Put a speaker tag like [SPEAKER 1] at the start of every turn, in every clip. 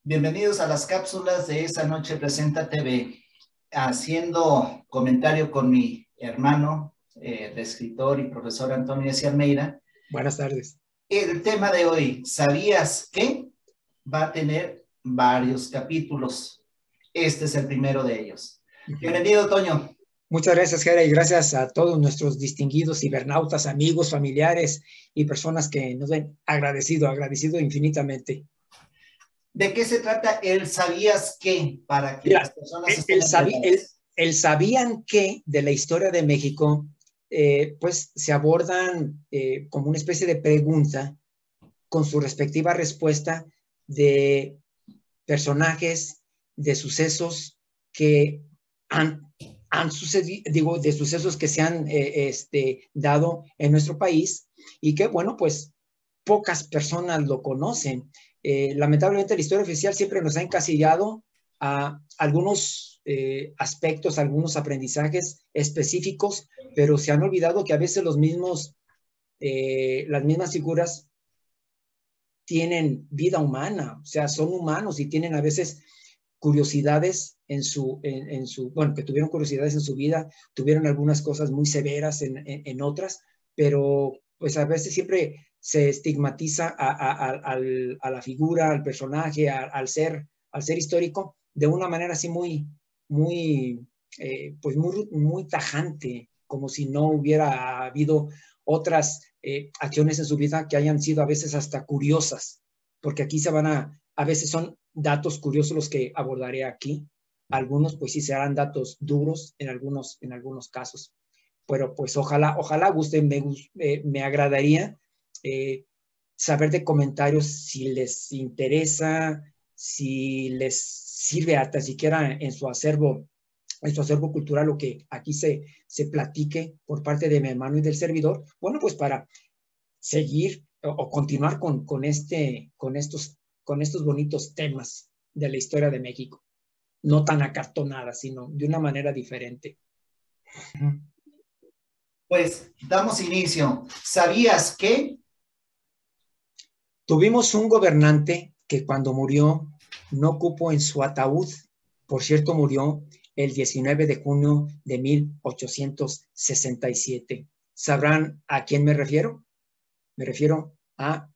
[SPEAKER 1] Bienvenidos a las cápsulas de Esa Noche Presenta TV, haciendo comentario con mi hermano, el escritor y profesor Antonio S. Almeida.
[SPEAKER 2] Buenas tardes.
[SPEAKER 1] El tema de hoy, ¿sabías que va a tener varios capítulos? Este es el primero de ellos. Bienvenido, Toño.
[SPEAKER 2] Muchas gracias, Jera, y gracias a todos nuestros distinguidos cibernautas, amigos, familiares y personas que nos ven. Agradecido infinitamente.
[SPEAKER 1] ¿De qué se trata el ¿sabías qué? Para que las personas estén enteradas.
[SPEAKER 2] El sabían qué de la historia de México, pues se abordan como una especie de pregunta con su respectiva respuesta de personajes, de sucesos que han sucedido, de sucesos que se han dado en nuestro país y que, bueno, pues pocas personas lo conocen. Lamentablemente la historia oficial siempre nos ha encasillado a algunos aspectos, algunos aprendizajes específicos, pero se han olvidado que a veces las mismas figuras tienen vida humana, o sea, son humanos y tienen a veces curiosidades bueno, que tuvieron curiosidades en su vida, tuvieron algunas cosas muy severas en otras, pero pues a veces siempre se estigmatiza a la figura, al personaje, al ser histórico, de una manera así muy tajante, como si no hubiera habido otras acciones en su vida que hayan sido a veces hasta curiosas, porque aquí a veces son datos curiosos los que abordaré aquí. Algunos pues sí serán datos duros en algunos casos, pero pues ojalá gusten, me agradaría saber de comentarios si les interesa, si les sirve hasta siquiera en su acervo cultural, lo que aquí se platique por parte de mi hermano y del servidor, bueno, pues para seguir o continuar con estos bonitos temas de la historia de México. No tan acartonada, sino de una manera diferente.
[SPEAKER 1] Pues damos inicio. ¿Sabías que?
[SPEAKER 2] Tuvimos un gobernante que cuando murió no cupo en su ataúd. Por cierto, murió el 19 de junio de 1867. ¿Sabrán a quién me refiero? Me refiero a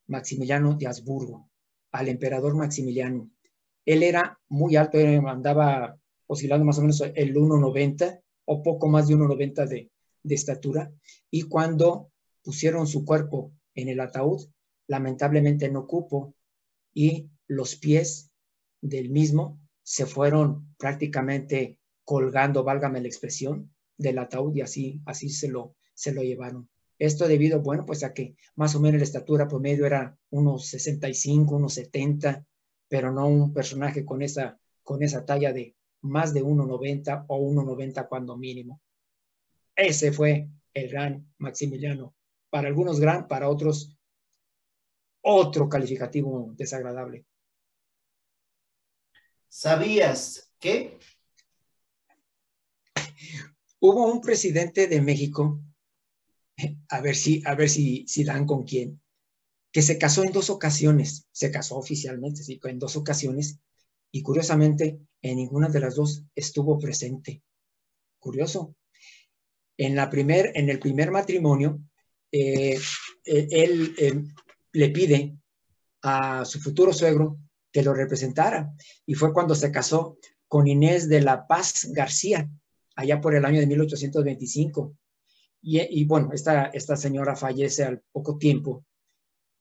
[SPEAKER 2] Maximiliano de Habsburgo, al emperador Maximiliano. Él era muy alto, andaba oscilando más o menos el 1,90 o poco más de 1,90 de estatura, y cuando pusieron su cuerpo en el ataúd, lamentablemente no cupo, y los pies del mismo se fueron prácticamente colgando, válgame la expresión, del ataúd, y así se lo llevaron. Esto debido, bueno, pues a que más o menos la estatura promedio era unos 65, unos 70, pero no un personaje con esa talla de más de 1,90 o 1,90 cuando mínimo. Ese fue el gran Maximiliano. Para algunos gran, para otros otro calificativo desagradable.
[SPEAKER 1] ¿Sabías que?
[SPEAKER 2] Hubo un presidente de México, a ver si dan con quién, que se casó en 2 ocasiones, se casó oficialmente, sí, en 2 ocasiones, y curiosamente en ninguna de las 2 estuvo presente. Curioso. En el primer matrimonio, él le pide a su futuro suegro que lo representara, y fue cuando se casó con Inés de la Paz García, allá por el año de 1825. Y bueno, esta señora fallece al poco tiempo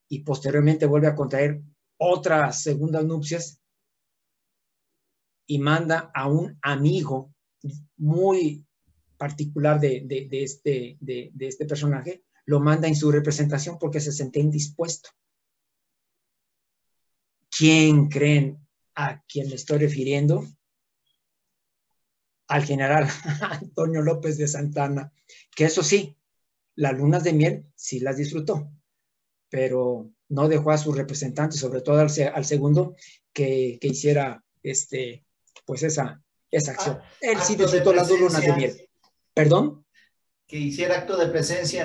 [SPEAKER 2] y posteriormente vuelve a contraer otras segundas nupcias y manda a un amigo muy particular de este personaje, lo manda en su representación porque se sentía indispuesto. ¿Quién creen a quien me estoy refiriendo? Al general Antonio López de Santana, que eso sí, las lunas de miel sí las disfrutó, pero no dejó a sus representantes, sobre todo al segundo, que hiciera pues esa acción. Él sí disfrutó las 2 lunas de miel. ¿Perdón?
[SPEAKER 1] Que hiciera acto de presencia,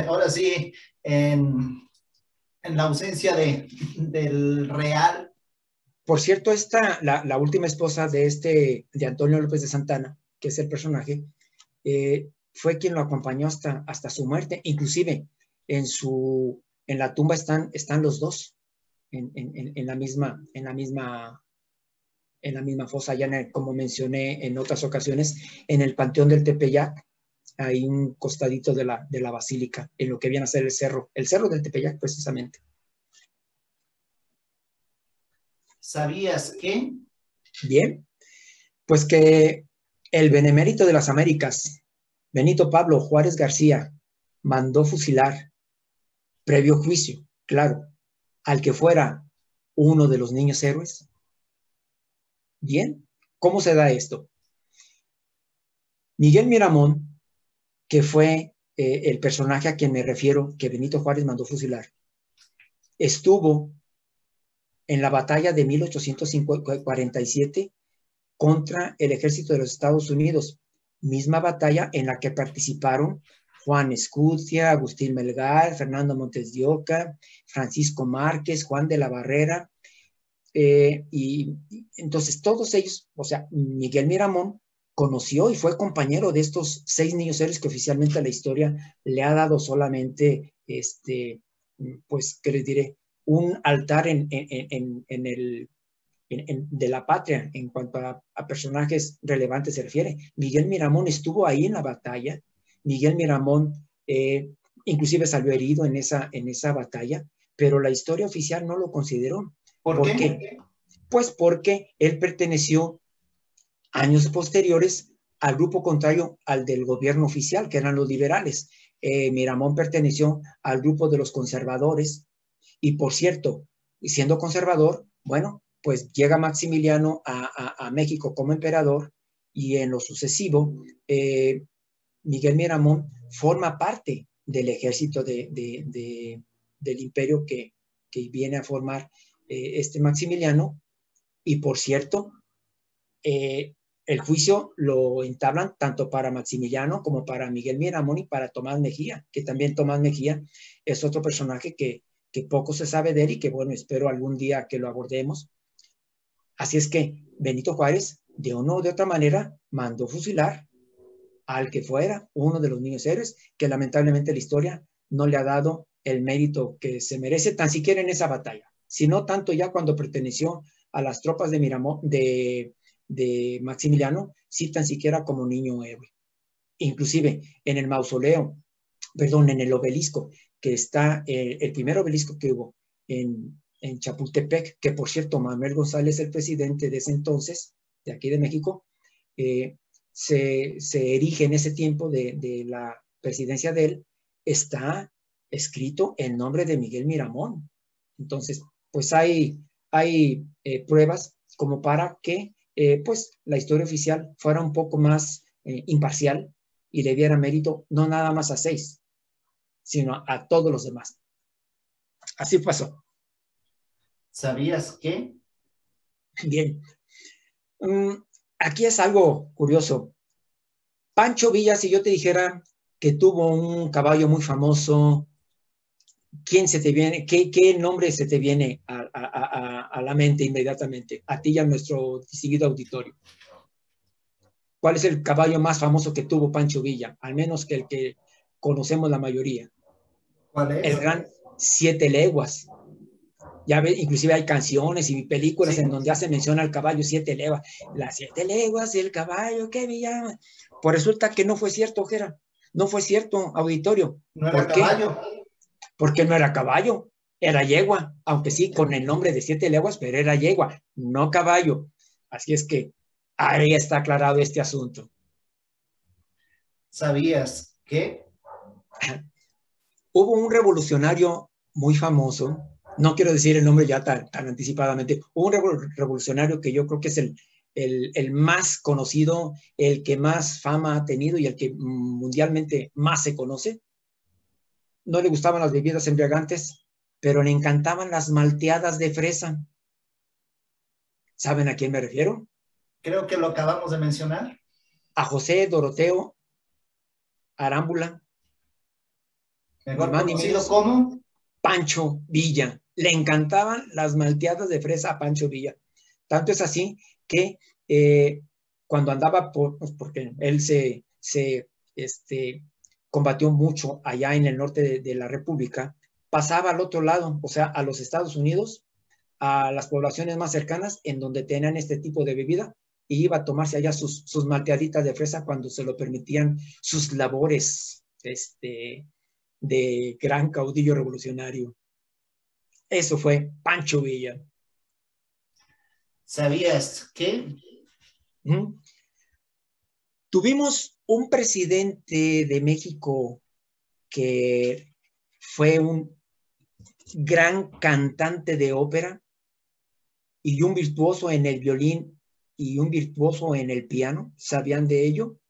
[SPEAKER 1] ahora sí, en la ausencia del real.
[SPEAKER 2] Por cierto, la última esposa de Antonio López de Santana, que es el personaje, fue quien lo acompañó hasta su muerte. Inclusive en la tumba están los dos en la misma fosa, ya como mencioné en otras ocasiones, en el Panteón del Tepeyac, hay un costadito de la basílica, en lo que viene a ser el cerro del Tepeyac, precisamente.
[SPEAKER 1] ¿Sabías que?
[SPEAKER 2] Bien, pues que el benemérito de las Américas, Benito Pablo Juárez García, mandó fusilar, previo juicio, claro, al que fuera uno de los niños héroes. Bien, ¿cómo se da esto? Miguel Miramón, que fue el personaje a quien me refiero, que Benito Juárez mandó fusilar, estuvo en la batalla de 1847 contra el ejército de los Estados Unidos, misma batalla en la que participaron Juan Escutia, Agustín Melgar, Fernando Montes de Oca, Francisco Márquez, Juan de la Barrera, y entonces todos ellos, o sea, Miguel Miramón conoció y fue compañero de estos 6 niños héroes que oficialmente la historia le ha dado solamente, pues, ¿qué les diré? Un altar de la patria en cuanto a personajes relevantes se refiere. Miguel Miramón estuvo ahí en la batalla. Miguel Miramón inclusive salió herido en esa batalla, pero la historia oficial no lo consideró.
[SPEAKER 1] ¿Por qué?
[SPEAKER 2] Pues porque él perteneció años posteriores al grupo contrario al del gobierno oficial, que eran los liberales. Miramón perteneció al grupo de los conservadores y, por cierto, siendo conservador, bueno, pues llega Maximiliano a México como emperador y en lo sucesivo Miguel Miramón forma parte del ejército del imperio que viene a formar Maximiliano. Y por cierto, el juicio lo entablan tanto para Maximiliano como para Miguel Miramón y para Tomás Mejía, que también Tomás Mejía es otro personaje que poco se sabe de él y que, bueno, espero algún día que lo abordemos. Así es que Benito Juárez, de una o de otra manera, mandó fusilar al que fuera uno de los niños héroes, que lamentablemente la historia no le ha dado el mérito que se merece, tan siquiera en esa batalla, sino tanto ya cuando perteneció a las tropas de Miramón, de Maximiliano, sí tan siquiera como niño héroe. Inclusive en el mausoleo, perdón, en el obelisco, que está el primer obelisco que hubo en Chapultepec, que por cierto Manuel González, el presidente de ese entonces, de aquí de México, se erige en ese tiempo de la presidencia de él, está escrito el nombre de Miguel Miramón. Entonces, pues hay pruebas como para que pues la historia oficial fuera un poco más imparcial y le diera mérito no nada más a 6, sino a todos los demás. Así pasó.
[SPEAKER 1] ¿Sabías que?
[SPEAKER 2] Bien. Aquí es algo curioso. Pancho Villa, si yo te dijera que tuvo un caballo muy famoso, ¿quién se te viene? ¿Qué nombre se te viene a la mente inmediatamente? A ti y a nuestro distinguido auditorio. ¿Cuál es el caballo más famoso que tuvo Pancho Villa? Al menos que el que conocemos la mayoría.
[SPEAKER 1] ¿Cuál es?
[SPEAKER 2] El gran 7 leguas. Ya ve, inclusive hay canciones y películas en donde hace mención al caballo 7 leguas. Las 7 leguas del caballo que me llama. Pues resulta que no fue cierto, Jera. No fue cierto, auditorio.
[SPEAKER 1] No era caballo.
[SPEAKER 2] Porque no era caballo, era yegua. Aunque sí, con el nombre de 7 leguas, pero era yegua, no caballo. Así es que ahí está aclarado este asunto.
[SPEAKER 1] ¿Sabías que?
[SPEAKER 2] Hubo un revolucionario muy famoso, no quiero decir el nombre ya tan anticipadamente, hubo un revolucionario que yo creo que es el más conocido, el que más fama ha tenido y el que mundialmente más se conoce. No le gustaban las bebidas embriagantes, pero le encantaban las malteadas de fresa. ¿Saben a quién me refiero?
[SPEAKER 1] Creo que lo acabamos de mencionar.
[SPEAKER 2] A José Doroteo Arámbula.
[SPEAKER 1] Mejor conocido como
[SPEAKER 2] Pancho Villa. Le encantaban las malteadas de fresa a Pancho Villa. Tanto es así que cuando andaba, pues porque él combatió mucho allá en el norte de la República, pasaba al otro lado, o sea, a los Estados Unidos, a las poblaciones más cercanas en donde tenían este tipo de bebida, y iba a tomarse allá sus malteaditas de fresa cuando se lo permitían sus labores de gran caudillo revolucionario. Eso fue Pancho Villa.
[SPEAKER 1] ¿Sabías qué?
[SPEAKER 2] Tuvimos un presidente de México que fue un gran cantante de ópera y un virtuoso en el violín y un virtuoso en el piano. ¿Sabían de ello?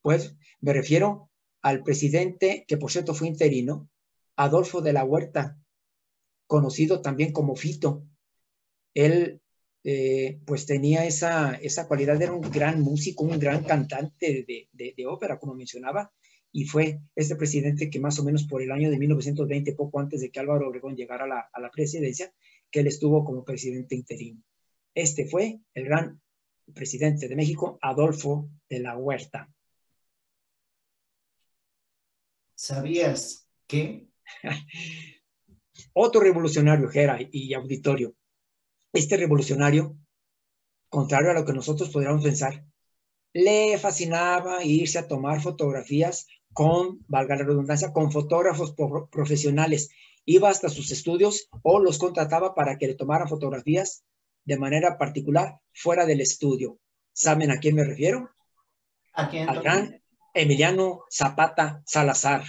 [SPEAKER 2] Pues me refiero al presidente, que por cierto fue interino, Adolfo de la Huerta, conocido también como Fito. Él pues tenía esa cualidad, era un gran músico, un gran cantante de ópera, como mencionaba, y fue este presidente que más o menos por el año de 1920, poco antes de que Álvaro Obregón llegara a la presidencia, que él estuvo como presidente interino. Este fue el gran presidente de México, Adolfo de la Huerta.
[SPEAKER 1] ¿Sabías qué?
[SPEAKER 2] Otro revolucionario, Gera y auditorio. Este revolucionario, contrario a lo que nosotros podríamos pensar, le fascinaba irse a tomar fotografías con, valga la redundancia, con fotógrafos profesionales. Iba hasta sus estudios o los contrataba para que le tomaran fotografías de manera particular fuera del estudio. ¿Saben a quién me refiero?
[SPEAKER 1] ¿A quién?
[SPEAKER 2] Al gran Emiliano Zapata Salazar,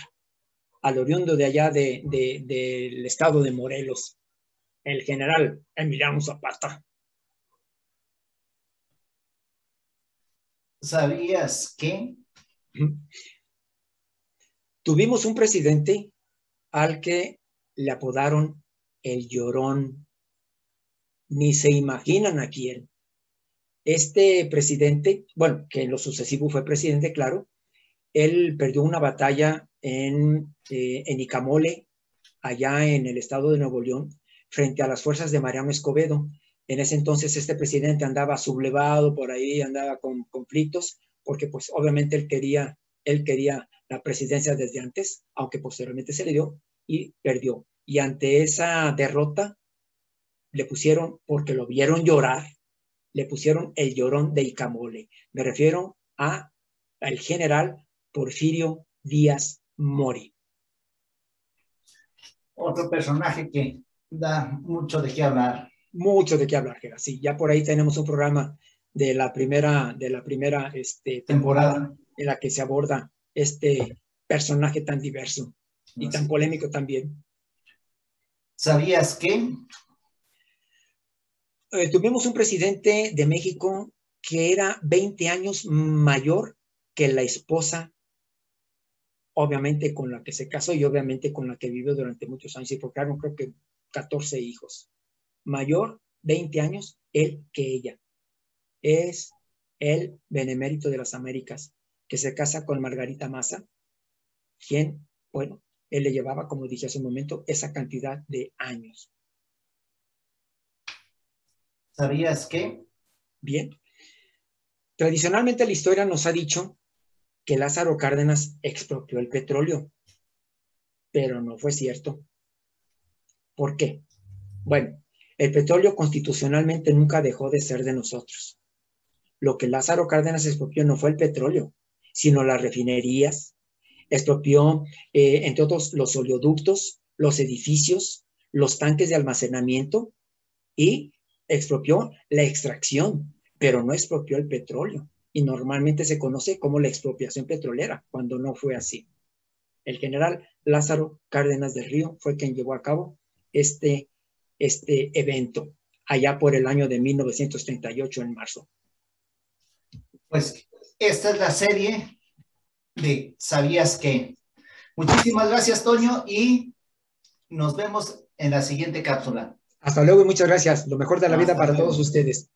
[SPEAKER 2] al oriundo de allá del estado de Morelos, el general Emiliano Zapata.
[SPEAKER 1] ¿Sabías qué?
[SPEAKER 2] Tuvimos un presidente al que le apodaron el Llorón. Ni se imaginan a quién. Este presidente, bueno, que en lo sucesivo fue presidente, claro, él perdió una batalla en Icamole, allá en el estado de Nuevo León, frente a las fuerzas de Mariano Escobedo. En ese entonces este presidente andaba sublevado por ahí, andaba con conflictos, porque pues obviamente él quería la presidencia desde antes, aunque posteriormente se le dio y perdió. Y ante esa derrota le pusieron, porque lo vieron llorar, le pusieron el Llorón de Icamole. Me refiero al general Porfirio Díaz Mori.
[SPEAKER 1] Otro personaje que da mucho de qué hablar.
[SPEAKER 2] Mucho de qué hablar, Gera. Sí, ya por ahí tenemos un programa de la primera temporada en la que se aborda este personaje tan diverso y tan polémico también.
[SPEAKER 1] ¿Sabías qué?
[SPEAKER 2] Tuvimos un presidente de México que era 20 años mayor que la esposa, obviamente con la que se casó y obviamente con la que vivió durante muchos años y procrearon creo que 14 hijos. Mayor 20 años él que ella. Es el benemérito de las Américas, que se casa con Margarita Maza, quien, bueno, él le llevaba, como dije hace un momento, esa cantidad de años.
[SPEAKER 1] ¿Sabías qué?
[SPEAKER 2] Bien. Tradicionalmente la historia nos ha dicho que Lázaro Cárdenas expropió el petróleo, pero no fue cierto. ¿Por qué? Bueno, el petróleo constitucionalmente nunca dejó de ser de nosotros. Lo que Lázaro Cárdenas expropió no fue el petróleo, sino las refinerías, expropió, entre otros, los oleoductos, los edificios, los tanques de almacenamiento y expropió la extracción, pero no expropió el petróleo. Y normalmente se conoce como la expropiación petrolera, cuando no fue así. El general Lázaro Cárdenas del Río fue quien llevó a cabo este evento allá por el año de 1938 en marzo.
[SPEAKER 1] Pues esta es la serie de ¿Sabías qué? Muchísimas gracias, Toño, y nos vemos en la siguiente cápsula.
[SPEAKER 2] Hasta luego y muchas gracias. Lo mejor de la vida para todos ustedes.